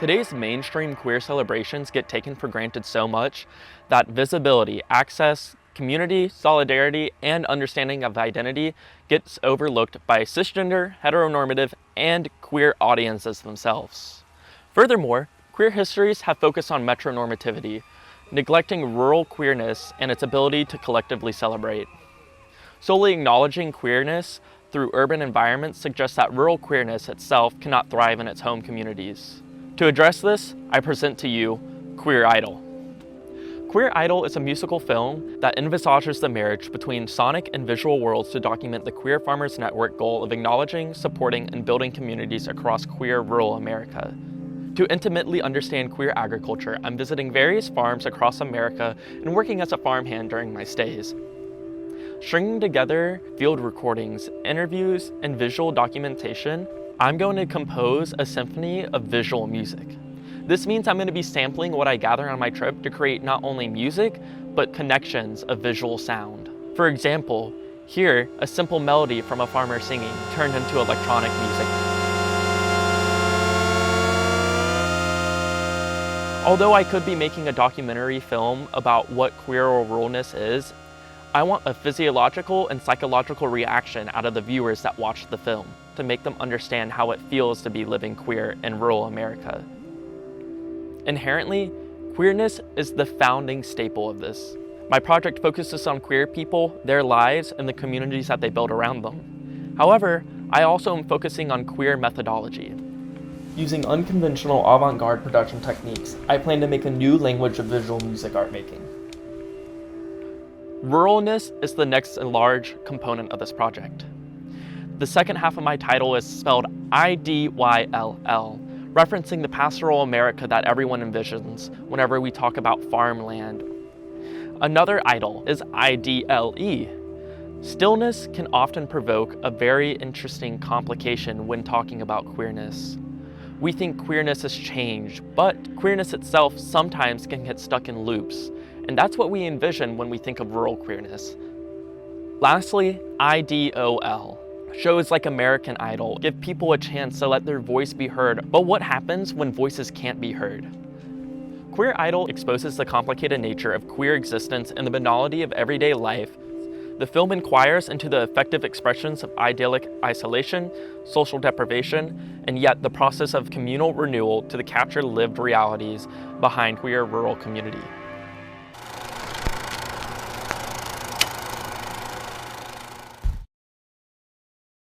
Today's mainstream queer celebrations get taken for granted so much that visibility, access, community, solidarity, and understanding of identity gets overlooked by cisgender, heteronormative, and queer audiences themselves. Furthermore, queer histories have focused on metronormativity, neglecting rural queerness and its ability to collectively celebrate. Solely acknowledging queerness through urban environments suggests that rural queerness itself cannot thrive in its home communities. To address this, I present to you Queer Idyll. Queer Idyll is a musical film that envisages the marriage between sonic and visual worlds to document the Queer Farmers Network goal of acknowledging, supporting, and building communities across queer rural America. To intimately understand queer agriculture, I'm visiting various farms across America and working as a farmhand during my stays. Stringing together field recordings, interviews, and visual documentation, I'm going to compose a symphony of visual music. This means I'm going to be sampling what I gather on my trip to create not only music, but connections of visual sound. For example, here, a simple melody from a farmer singing turned into electronic music. Although I could be making a documentary film about what queer ruralness is, I want a physiological and psychological reaction out of the viewers that watch the film to make them understand how it feels to be living queer in rural America. Inherently, queerness is the founding staple of this. My project focuses on queer people, their lives, and the communities that they build around them. However, I also am focusing on queer methodology. Using unconventional avant-garde production techniques, I plan to make a new language of visual music art making. Ruralness is the next large component of this project. The second half of my title is spelled Idyll, referencing the pastoral America that everyone envisions whenever we talk about farmland. Another idyll is Idylle. Stillness can often provoke a very interesting complication when talking about queerness. We think queerness has changed, but queerness itself sometimes can get stuck in loops, and that's what we envision when we think of rural queerness. Lastly, Idyll. Shows like American Idol give people a chance to let their voice be heard, but what happens when voices can't be heard? Queer Idyll exposes the complicated nature of queer existence and the banality of everyday life. The film inquires into the effective expressions of idyllic isolation, social deprivation, and yet the process of communal renewal to the captured lived realities behind queer rural community.